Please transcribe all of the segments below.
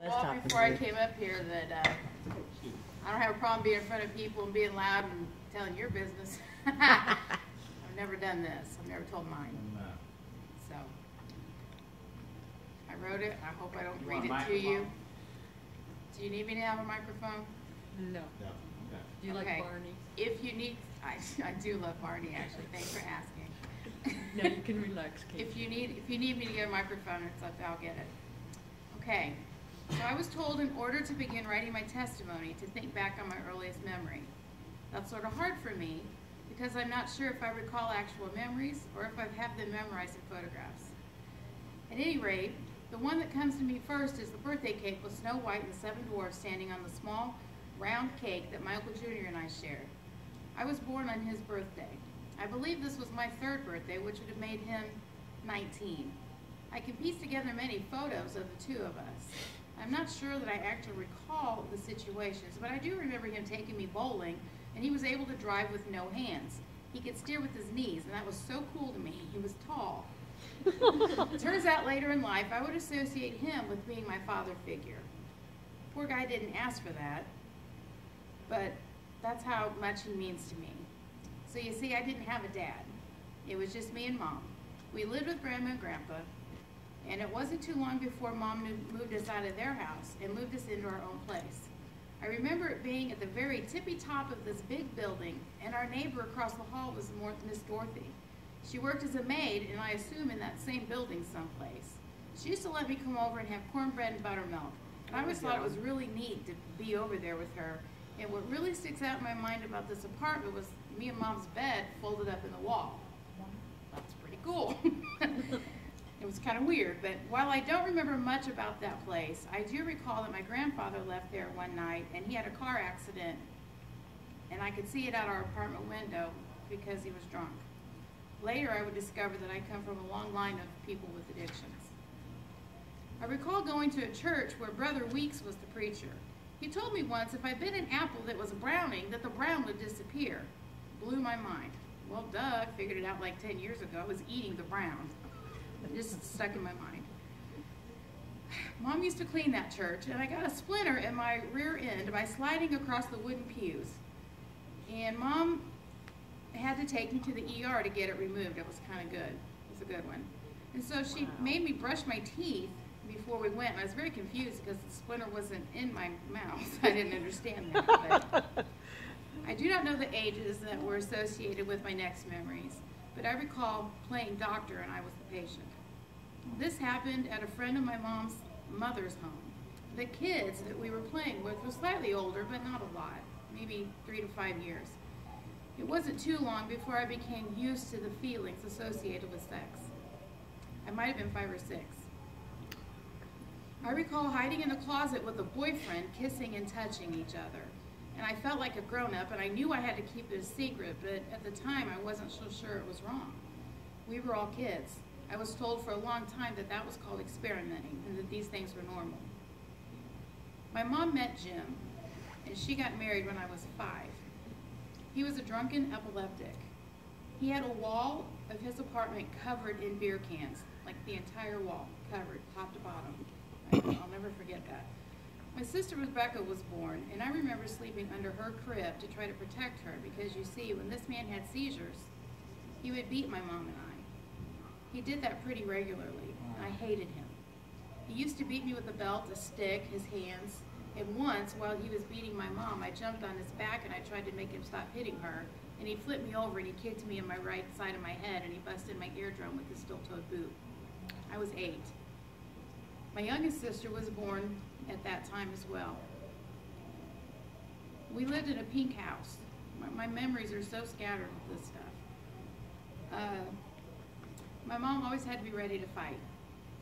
Well, before I came up here, that I don't have a problem being in front of people and being loud and telling your business. I've never done this. I've never told mine. So I wrote it. I hope I don't read it to you. Do you need me to have a microphone? No. Okay. Do you like Barney? If you need, I do love Barney actually. Thanks for asking. No, you can relax, Kate. If you need me to get a microphone, I'll get it. Okay. So I was told in order to begin writing my testimony to think back on my earliest memory. That's sort of hard for me because I'm not sure if I recall actual memories or if I have them memorized in photographs. At any rate, the one that comes to me first is the birthday cake with Snow White and the Seven Dwarfs standing on the small, round cake that my Uncle Junior and I shared. I was born on his birthday. I believe this was my third birthday, which would have made him 19. I can piece together many photos of the two of us. I'm not sure that I actually recall the situations, but I do remember him taking me bowling, and he was able to drive with no hands. He could steer with his knees, and that was so cool to me. He was tall. Turns out later in life, I would associate him with being my father figure. Poor guy didn't ask for that, but that's how much he means to me. So you see, I didn't have a dad. It was just me and Mom. We lived with Grandma and Grandpa, and it wasn't too long before Mom moved us out of their house and moved us into our own place. I remember it being at the very tippy top of this big building, and our neighbor across the hall was Miss Dorothy. She worked as a maid, and I assume in that same building someplace. She used to let me come over and have cornbread and buttermilk, and I always thought it was really neat to be over there with her. And what really sticks out in my mind about this apartment was me and Mom's bed folded up in the wall. That's pretty cool. It was kind of weird, but while I don't remember much about that place, I do recall that my grandfather left there one night and he had a car accident, and I could see it out our apartment window because he was drunk. Later, I would discover that I come from a long line of people with addictions. I recall going to a church where Brother Weeks was the preacher. He told me once if I bit an apple that was browning, that the brown would disappear. Blew my mind. Well, duh, I figured it out like 10 years ago. I was eating the brown. It just stuck in my mind. Mom used to clean that church, and I got a splinter in my rear end by sliding across the wooden pews. And Mom had to take me to the ER to get it removed. It was kind of good. It was a good one. And so she made me brush my teeth before we went. And I was very confused because the splinter wasn't in my mouth. I didn't understand that. But I do not know the ages that were associated with my next memories, but I recall playing doctor and I was the patient. This happened at a friend of my mom's mother's home. The kids that we were playing with were slightly older, but not a lot, maybe 3 to 5 years. It wasn't too long before I became used to the feelings associated with sex. I might have been 5 or 6. I recall hiding in a closet with a boyfriend, kissing and touching each other. And I felt like a grown-up, and I knew I had to keep it a secret, but at the time I wasn't so sure it was wrong. We were all kids. I was told for a long time that that was called experimenting, and that these things were normal. My mom met Jim, and she got married when I was 5. He was a drunken epileptic. He had a wall of his apartment covered in beer cans, like the entire wall, covered, top to bottom. I'll never forget that. My sister Rebecca was born, and I remember sleeping under her crib to try to protect her because, you see, when this man had seizures, he would beat my mom and I. He did that pretty regularly, and I hated him. He used to beat me with a belt, a stick, his hands, and once, while he was beating my mom, I jumped on his back and I tried to make him stop hitting her, and he flipped me over and he kicked me in my right side of my head and he busted my eardrum with his steel-toed boot. I was 8. My youngest sister was born at that time as well. We lived in a pink house. My memories are so scattered with this stuff. My mom always had to be ready to fight.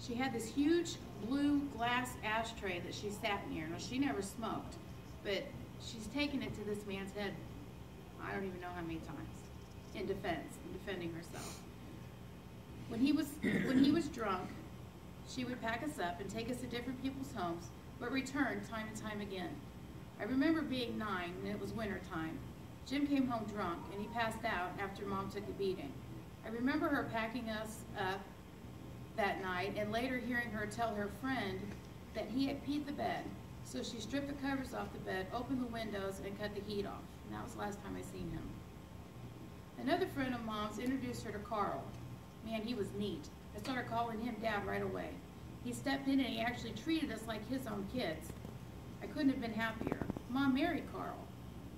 She had this huge blue glass ashtray that she sat near. Now, she never smoked, but she's taken it to this man's head, I don't even know how many times, in defending herself. When he was drunk, she would pack us up and take us to different people's homes, but return time and time again. I remember being 9, and it was winter time. Jim came home drunk, and he passed out after Mom took a beating. I remember her packing us up that night, and later hearing her tell her friend that he had peed the bed. So she stripped the covers off the bed, opened the windows, and cut the heat off. And that was the last time I seen him. Another friend of Mom's introduced her to Carl. Man, he was neat. I started calling him Dad right away. He stepped in and he actually treated us like his own kids. I couldn't have been happier. Mom married Carl.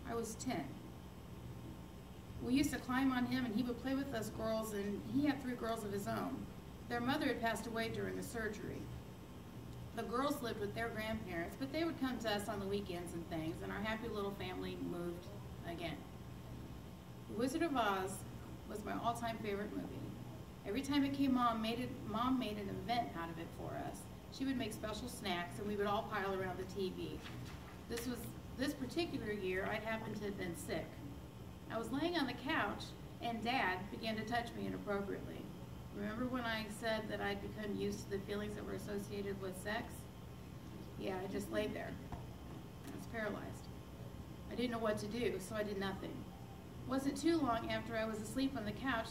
I was 10. We used to climb on him and he would play with us girls, and he had 3 girls of his own. Their mother had passed away during the surgery. The girls lived with their grandparents, but they would come to us on the weekends and things, and our happy little family moved again. The Wizard of Oz was my all-time favorite movie. Every time it came on, Mom made an event out of it for us. She would make special snacks, and we would all pile around the TV. This particular year, I'd happened to have been sick. I was laying on the couch, and Dad began to touch me inappropriately. Remember when I said that I'd become used to the feelings that were associated with sex? Yeah, I just laid there. I was paralyzed. I didn't know what to do, so I did nothing. It wasn't too long after I was asleep on the couch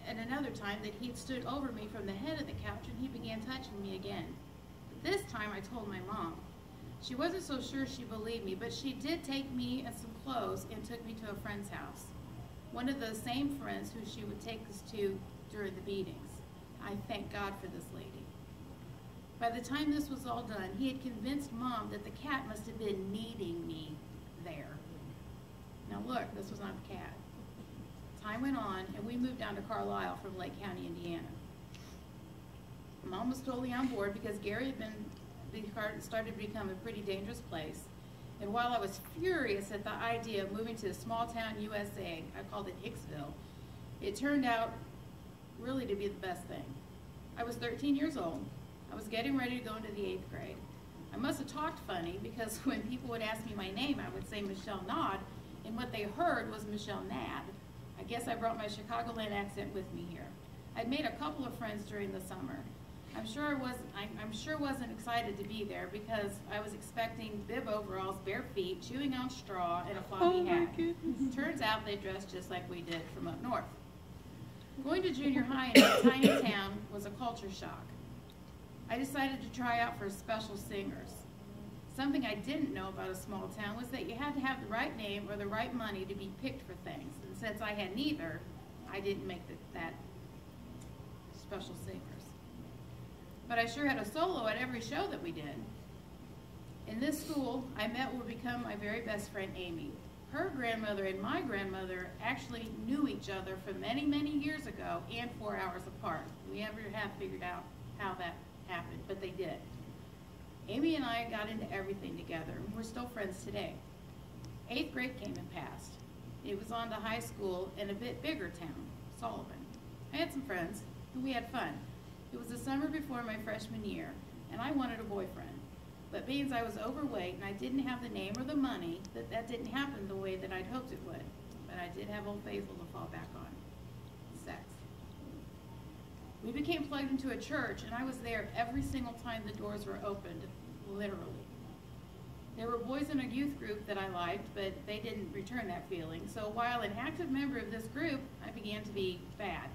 and another time that he stood over me from the head of the couch and he began touching me again. But this time I told my mom. She wasn't so sure she believed me, but she did take me and some clothes and took me to a friend's house. One of those same friends who she would take us to during the beatings. I thank God for this lady. By the time this was all done, he had convinced Mom that the cat must have been needing me there. Now look, this was not the cat. Time went on, and we moved down to Carlisle from Lake County, Indiana. Mom was totally on board because Gary had started to become a pretty dangerous place. And while I was furious at the idea of moving to a small town USA, I called it Hicksville, it turned out really to be the best thing. I was 13 years old. I was getting ready to go into the 8th grade. I must have talked funny because when people would ask me my name, I would say Michelle Nod, and what they heard was Michelle Nad. I guess I brought my Chicagoland accent with me here. I'd made a couple of friends during the summer. I'm sure wasn't excited to be there because I was expecting bib overalls, bare feet, chewing on straw, and a floppy hat. Turns out they dressed just like we did from up north. Going to junior high in a tiny town was a culture shock. I decided to try out for special singers. Something I didn't know about a small town was that you had to have the right name or the right money to be picked for things. And since I had neither, I didn't make that special singers. But I sure had a solo at every show that we did. In this school, I met what would become my very best friend, Amy. Her grandmother and my grandmother actually knew each other from many, many years ago and 4 hours apart. We never have figured out how that happened, but they did. Amy and I got into everything together, and we're still friends today. 8th grade came and passed. It was on to high school in a bit bigger town, Sullivan. I had some friends, and we had fun. It was the summer before my freshman year, and I wanted a boyfriend. But being I was overweight and I didn't have the name or the money, that didn't happen the way that I'd hoped it would. But I did have Old Faithful to fall back on. Sex. We became plugged into a church, and I was there every single time the doors were opened, literally. There were boys in a youth group that I liked, but they didn't return that feeling. So while an active member of this group, I began to be bad.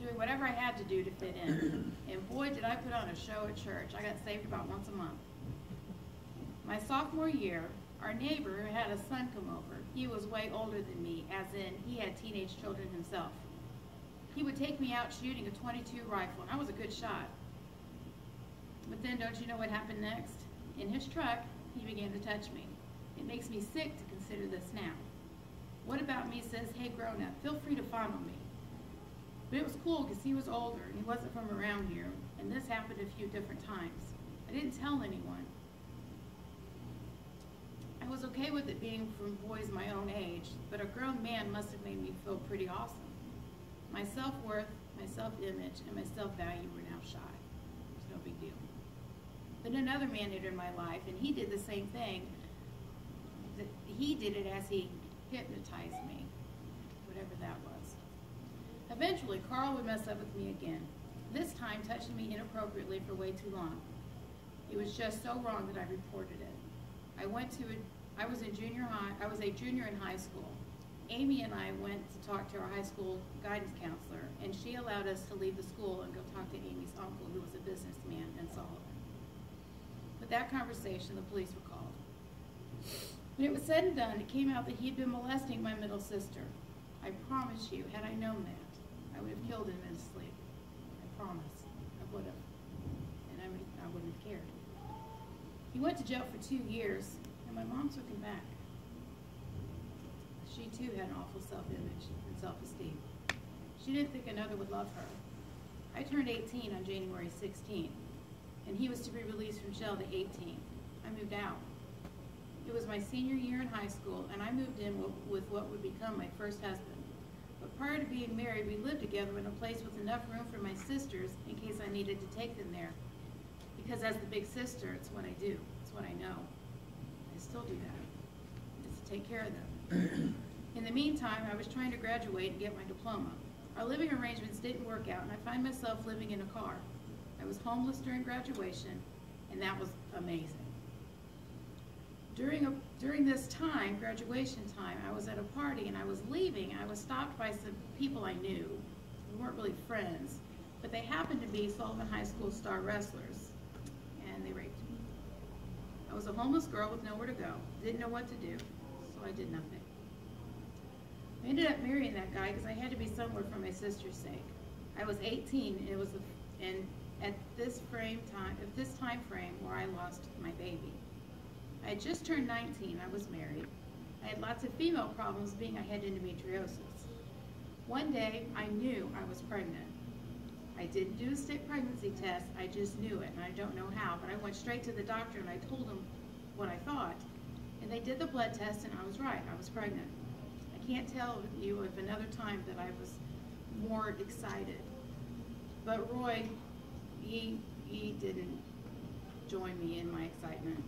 Doing whatever I had to do to fit in. And boy, did I put on a show at church. I got saved about once a month. My sophomore year, our neighbor had a son come over. He was way older than me, as in he had teenage children himself. He would take me out shooting a .22 rifle, and I was a good shot. But then don't you know what happened next? In his truck, he began to touch me. It makes me sick to consider this now. What about me says, hey grown up, feel free to fondle me. But it was cool because he was older and he wasn't from around here, and this happened a few different times. I didn't tell anyone. I was okay with it being from boys my own age, but a grown man must have made me feel pretty awesome. My self-worth, my self-image, and my self-value were now shy. It was no big deal. Then another man entered my life, and he did the same thing. He did it as he hypnotized me, whatever that was. Eventually, Carl would mess up with me again, this time touching me inappropriately for way too long. It was just so wrong that I reported it. I was a junior in high school. Amy and I went to talk to our high school guidance counselor, and she allowed us to leave the school and go talk to Amy's uncle, who was a businessman in Sullivan. With that conversation, the police were called. When it was said and done, it came out that he had been molesting my middle sister. I promise you, had I known that, I would have killed him in his sleep. I promise. I would have. And I wouldn't have cared. He went to jail for 2 years, and my mom took him back. She too had an awful self-image and self-esteem. She didn't think another would love her. I turned 18 on January 16th, and he was to be released from jail the 18th. I moved out. It was my senior year in high school, and I moved in with what would become my first husband. But prior to being married, we lived together in a place with enough room for my sisters in case I needed to take them there. Because as the big sister, it's what I do. It's what I know. I still do that. It's to take care of them. In the meantime, I was trying to graduate and get my diploma. Our living arrangements didn't work out, and I find myself living in a car. I was homeless during graduation, and that was amazing. During this time, graduation time, I was at a party and I was leaving. I was stopped by some people I knew. We weren't really friends, but they happened to be Sullivan High School star wrestlers, and they raped me. I was a homeless girl with nowhere to go, didn't know what to do, so I did nothing. I ended up marrying that guy because I had to be somewhere for my sister's sake. I was 18, and at this time frame where I lost my baby. I had just turned 19, I was married. I had lots of female problems being I had endometriosis. One day, I knew I was pregnant. I didn't do a state pregnancy test, I just knew it, and I don't know how, but I went straight to the doctor and I told him what I thought. And they did the blood test and I was right, I was pregnant. I can't tell you of another time that I was more excited. But Roy, he didn't join me in my excitement.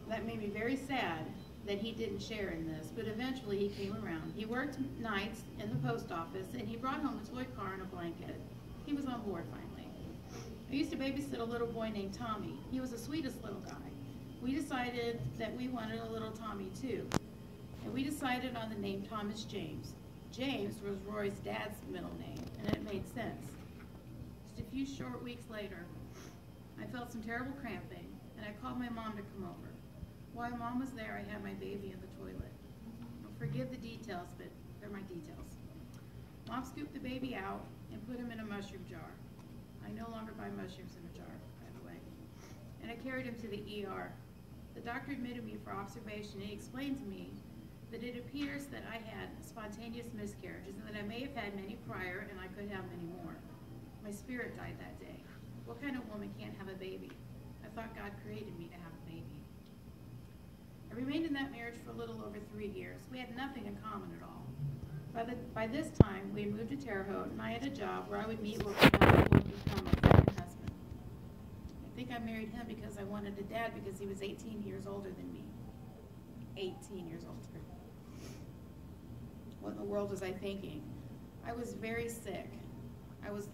That made me very sad that he didn't share in this, but eventually he came around. He worked nights in the post office, and he brought home a toy car and a blanket. He was on board finally. I used to babysit a little boy named Tommy. He was the sweetest little guy. We decided that we wanted a little Tommy too, and we decided on the name Thomas James. James was Roy's dad's middle name, and it made sense. Just a few short weeks later, I felt some terrible cramping, and I called my mom to come over. While Mom was there, I had my baby in the toilet. Forgive the details, but they're my details. Mom scooped the baby out and put him in a mushroom jar. I no longer buy mushrooms in a jar, by the way. And I carried him to the ER. The doctor admitted me for observation, and he explained to me that it appears that I had spontaneous miscarriages and that I may have had many prior and I could have many more. My spirit died that day. What kind of woman can't have a baby? I thought God created me to have a baby. I remained in that marriage for a little over 3 years. We had nothing in common at all. By this time, we had moved to Terre Haute, and I had a job where I would meet what would become a second husband. I think I married him because I wanted a dad because he was 18 years older than me. 18 years older. What in the world was I thinking? I was very sick.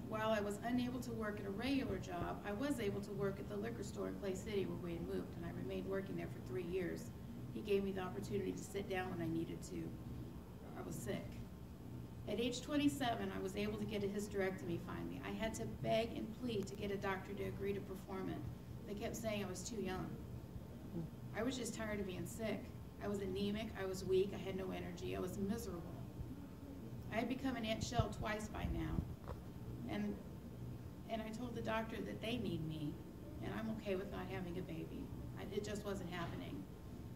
While I was unable to work at a regular job, I was able to work at the liquor store in Clay City where we had moved, and I remained working there for 3 years. He gave me the opportunity to sit down when I needed to. I was sick. At age 27, I was able to get a hysterectomy finally. I had to beg and plead to get a doctor to agree to perform it. They kept saying I was too young. I was just tired of being sick. I was anemic, I was weak, I had no energy, I was miserable. I had become an Aunt Shell twice by now. And I told the doctor that they need me, and I'm okay with not having a baby. It just wasn't happening.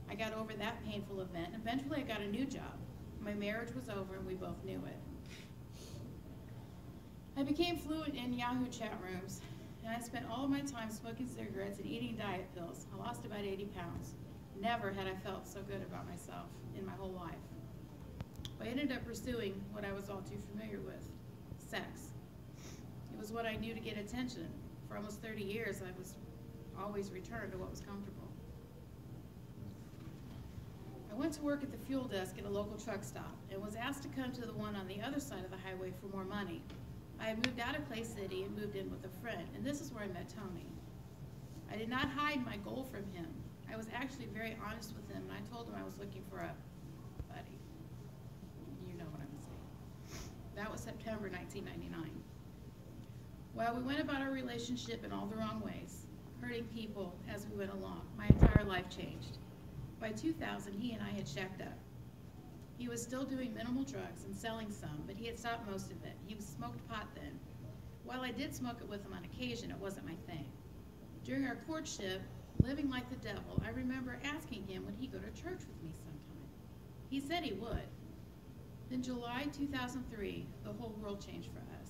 I got over that painful event, and eventually I got a new job. My marriage was over, and we both knew it. I became fluent in Yahoo chat rooms, and I spent all of my time smoking cigarettes and eating diet pills. I lost about 80 pounds. Never had I felt so good about myself in my whole life. I ended up pursuing what I was all too familiar with, sex. It was what I knew to get attention. For almost 30 years, I was always returned to what was comfortable. I went to work at the fuel desk at a local truck stop and was asked to come to the one on the other side of the highway for more money. I had moved out of Clay City and moved in with a friend, and this is where I met Tony. I did not hide my goal from him. I was actually very honest with him, and I told him I was looking for a buddy. You know what I'm saying. That was September 1999. Well, we went about our relationship in all the wrong ways, hurting people as we went along. My entire life changed. By 2000, he and I had shacked up. He was still doing minimal drugs and selling some, but he had stopped most of it. He smoked pot then. While I did smoke it with him on occasion, it wasn't my thing. During our courtship, living like the devil, I remember asking him would he go to church with me sometime. He said he would. Then July 2003, the whole world changed for us.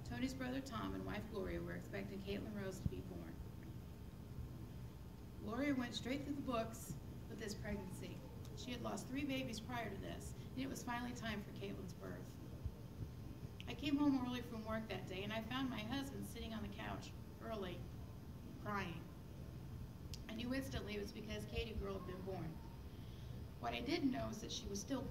Tony's brother Tom and wife Gloria were expecting Caitlin Rose to be born. Gloria went straight through the books with this pregnancy. She had lost 3 babies prior to this, and it was finally time for Caitlin's birth. I came home early from work that day, and I found my husband sitting on the couch early, crying. I knew instantly it was because Katie girl had been born. What I didn't know is that she was stillborn.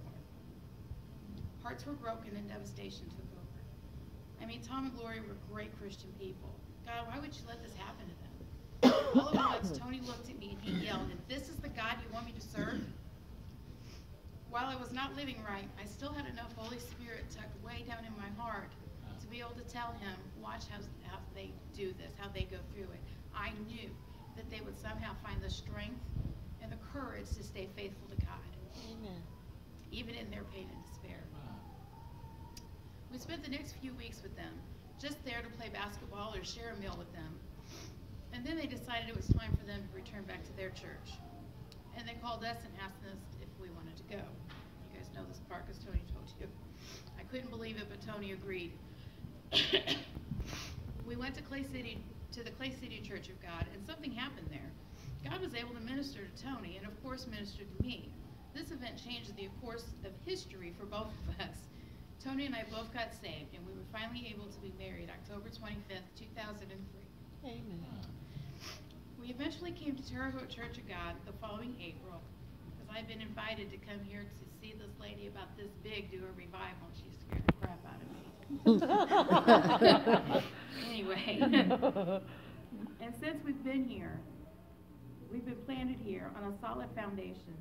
Hearts were broken and devastation took over. I mean, Tom and Gloria were great Christian people. God, why would you let this happen to them? All at once, Tony looked at me and he yelled, "If this is the God you want me to serve?" While I was not living right, I still had enough Holy Spirit tucked way down in my heart to be able to tell him, watch how they do this, how they go through it. I knew that they would somehow find the strength and the courage to stay faithful to God. Amen. Even in their pain and despair. We spent the next few weeks with them, just there to play basketball or share a meal with them. And then they decided it was time for them to return back to their church. And they called us and asked us if we wanted to go. You guys know this part because Tony told you. I couldn't believe it, but Tony agreed. We went to the Clay City Church of God, and something happened there. God was able to minister to Tony, and of course minister to me. This event changed the course of history for both of us. Tony and I both got saved, and we were finally able to be married October 25th, 2003. Amen. We eventually came to Terre Haute Church of God the following April, because I'd been invited to come here to see this lady about this big do a revival. She scared the crap out of me. Anyway, and since we've been here, we've been planted here on a solid foundation.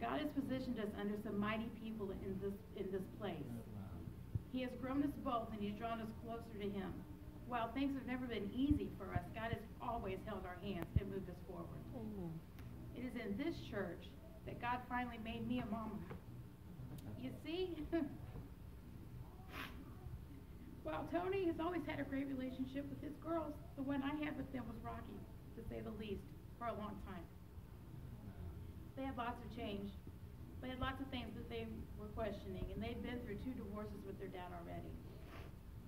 God has positioned us under some mighty people in this place. He has grown us both, and he's drawn us closer to him. While things have never been easy for us, God has always held our hands and moved us forward. Amen. It is in this church that God finally made me a mama. You see? While Tony has always had a great relationship with his girls, the one I had with them was rocky, to say the least, for a long time. They had lots of change. They had lots of things that they were questioning, and they'd been through 2 divorces with their dad already.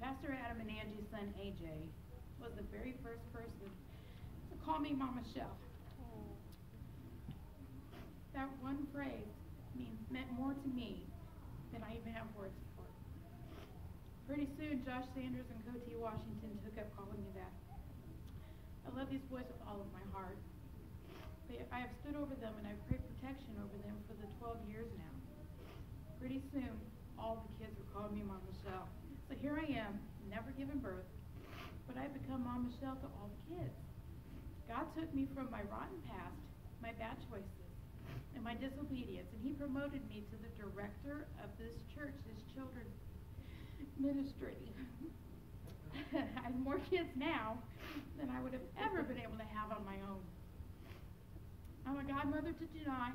Pastor Adam and Angie's son, AJ, was the very first person to call me Mama Chef. That one phrase meant more to me than I even have words for. Pretty soon, Josh Sanders and Coty Washington took up calling me that. I love these boys with all of my heart. I have stood over them and I've prayed protection over them for the 12 years now. Pretty soon, all the kids were calling me Mama Michelle. So here I am, never given birth, but I've become Mama Michelle to all the kids. God took me from my rotten past, my bad choices, and my disobedience, and he promoted me to the director of this church, this children's ministry. I have more kids now than I would have ever been able to have on my own. I'm a godmother to Janai,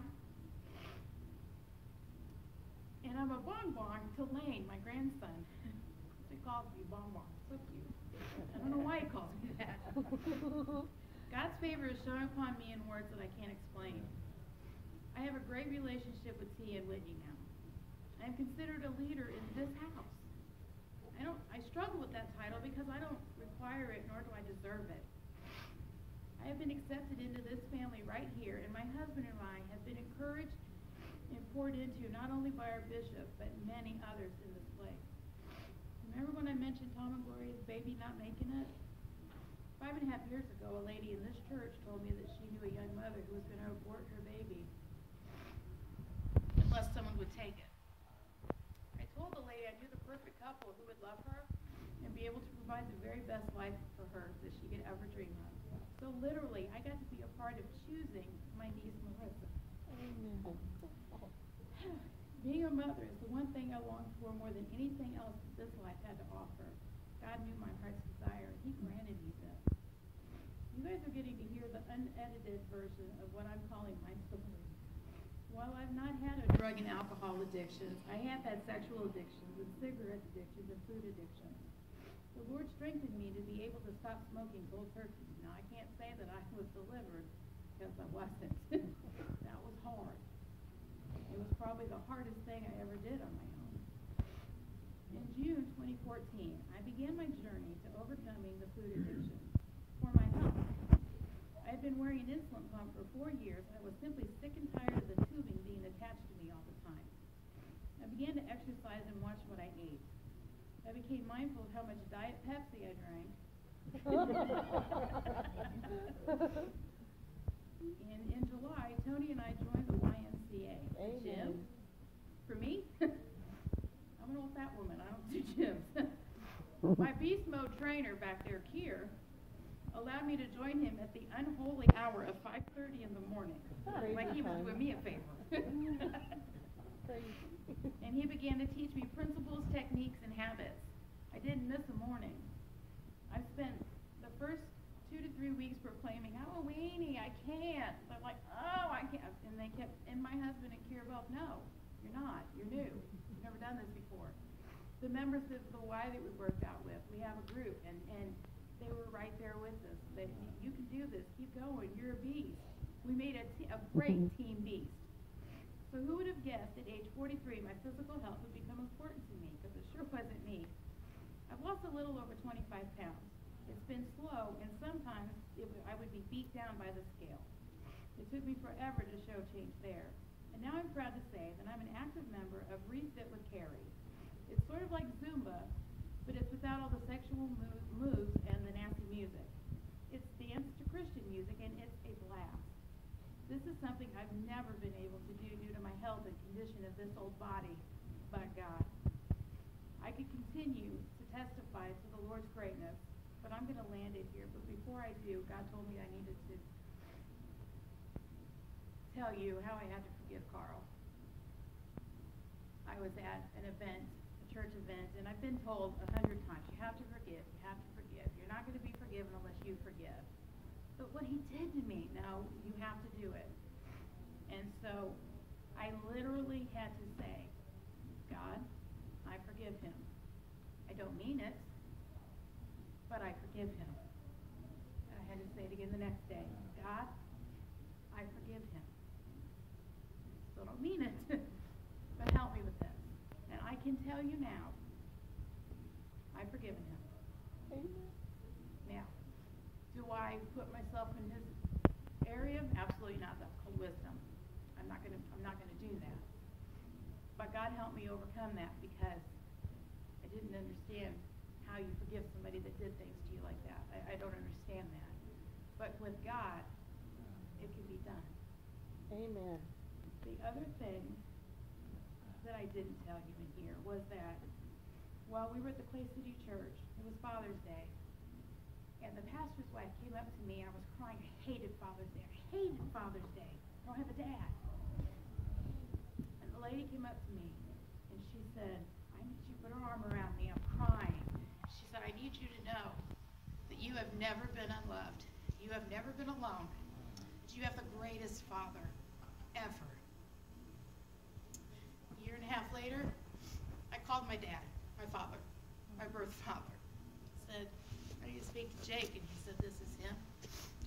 and I'm a bonbon to Lane, my grandson. He calls me bonbon. So cute. I don't know why he calls me that. God's favor is shown upon me in words that I can't explain. I have a great relationship with T and Whitney now. I am considered a leader in this house. I struggle with that title because I don't require it, nor do I deserve it. I have been accepted into this family right here, and my husband and I have been encouraged and poured into not only by our bishop, but many others in this place. Remember when I mentioned Tom and Gloria's baby not making it? 5.5 years ago, a lady in this church told me that she knew a young mother who was going to abort her baby unless someone would take it. I told the lady I knew the perfect couple who would love her and be able to provide the very best life for her that she could ever dream of. So literally, I got to be a part of choosing my niece Marissa. Amen. Being a mother is the one thing I longed for more than anything else that this life had to offer. God knew my heart's desire, and He granted me this. You guys are getting to hear the unedited version of what I'm calling my story. While I've not had a drug and alcohol addictions, I have had sexual addictions and cigarette addictions and food addictions. The Lord strengthened me to be able to stop smoking cold turkey. Now, I can't say that I was delivered because I wasn't. That was hard. It was probably the hardest thing I ever did on my own. In June 2014, I began my journey to overcoming the food addiction for my health. I had been wearing an insulin pump for 4 years, and I was simply sick and tired of the tubing being attached to me all the time. I began to exercise and watch what I ate. I became mindful of how much Diet Pepsi I drank. In July, Tony and I joined the YMCA. Amen. Gym? For me? I'm an old fat woman. I don't do gyms. My beast mode trainer back there, Kier, allowed me to join him at the unholy hour of 5:30 in the morning. Crazy Like he was time. doing me a favor. And he began to teach me principles, techniques, and habits. I didn't miss a morning. I spent the first 2 to 3 weeks proclaiming, "I'm a weenie, I can't." They're like, "Oh, I can't." And they kept, and my husband and Kier both, "No, you're not. You're new. You've never done this before." The members of the Y that we worked out with, we have a group, and they were right there with us. They, "You can do this. Keep going. You're a beast." We made a great team beast. So who would have guessed at age 43 my physical health would become important to me, because it sure wasn't me. I've lost a little over 25 pounds. It's been slow, and sometimes I would be beat down by the scale. It took me forever to show change there. And now I'm proud to say that I'm an active member of Refit with Carrie. It's sort of like Zumba, but it's without all the sexual moves and the nasty music. It's dance to Christian music, and it's a blast. This is something I've never been able to do due to my health and condition of this old body, but God. I could continue to testify to the Lord's greatness, but I'm going to land it here. But before I do, God told me I needed to tell you how I had to forgive Carl. I was at an event, a church event, and I've been told 100 times, you have to forgive, you have to forgive. You're not going to be forgiven unless you forgive. But what he did to me, no, you have to do it. And so I literally had to say, God, I forgive him. I don't mean it, but I forgive him. And I had to say it again the next day. God, I forgive him. Still don't mean it, but help me with this. And I can tell you now, I've forgiven him. Amen. Now, do I put myself in his area? Absolutely not. That's called wisdom. I'm not gonna do that. But God helped me overcome that, because I didn't understand how you forgive somebody that did things to you like that. I don't understand that. But with God, it can be done. Amen. The other thing that I didn't tell you in here was that while we were at the Clay City Church, it was Father's Day. And the pastor's wife came up to me, and I was crying. I hated Father's Day. I hated Father's Day. I don't have a dad. And the lady came up to me, and she said, I need you to put her arm around me. I'm crying. She said, I need you to know that you have never been unloved. You have never been alone. That you have the greatest father ever. A year and a half later, I called my dad, my father, my birth father. Said, I need to speak to Jake, and he said, this is him.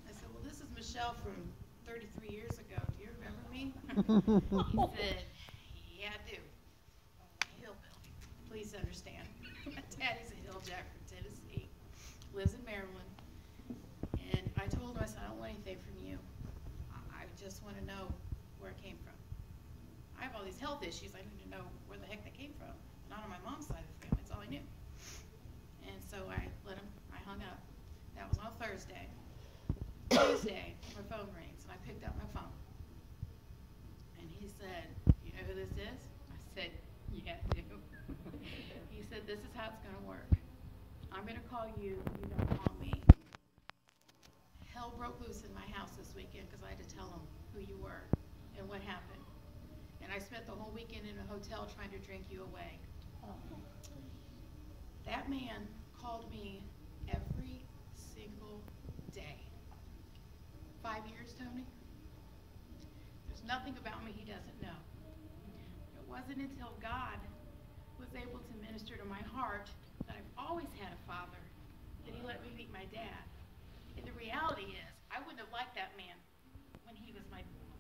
I said, well, this is Michelle from 33 years ago. Do you remember me? He said, yeah, I do. Hillbilly. Please understand. My daddy's a hilljack from Tennessee, lives in Maryland. And I told him, I said, I don't want anything from you. I just want to know where it came from. I have all these health issues. I need to know where the heck they came from. Not on my mom's side of the family. That's all I knew. And so I hung up. That was on a Thursday. Tuesday, my phone rings, and I picked up my phone. And he said, you know who this is? I said, yeah, I do. He said, this is how it's going to work. I'm going to call you. You don't call me. Hell broke loose in my house this weekend because I had to tell them who you were and what happened. And I spent the whole weekend in a hotel trying to drink you away. That man called me every single day. 5 years, Tony? There's nothing about me he doesn't know. It wasn't until God was able to minister to my heart that I've always had a father that he let me meet my dad. And the reality is, I wouldn't have liked that man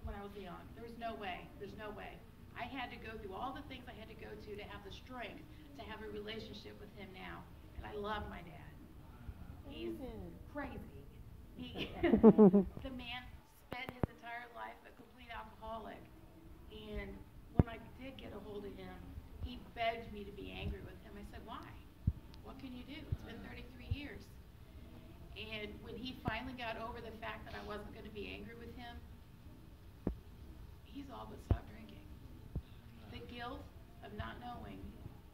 when I was young. There was no way. There's no way. I had to go through all the things I had to go to have the strength to have a relationship with him now. And I love my dad. He's crazy. The man spent his entire life a complete alcoholic. And when I did get a hold of him, he begged me to be angry with him. I said, why? What can you do? It's been 33 years. And when he finally got over the fact that I wasn't going to be angry with him, he's all but stopped drinking. The guilt of not knowing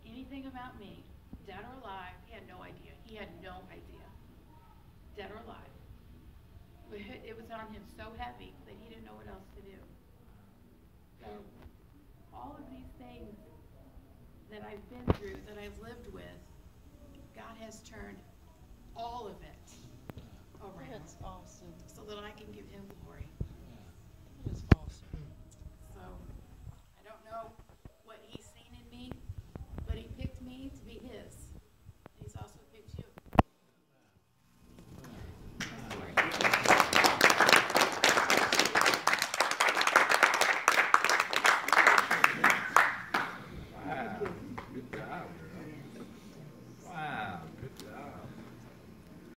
anything about me, dead or alive, he had no idea. He had no idea. Dead or alive. It was on him so heavy that he didn't know what else to do. So all of these things that I've been through, that I've lived with, God has turned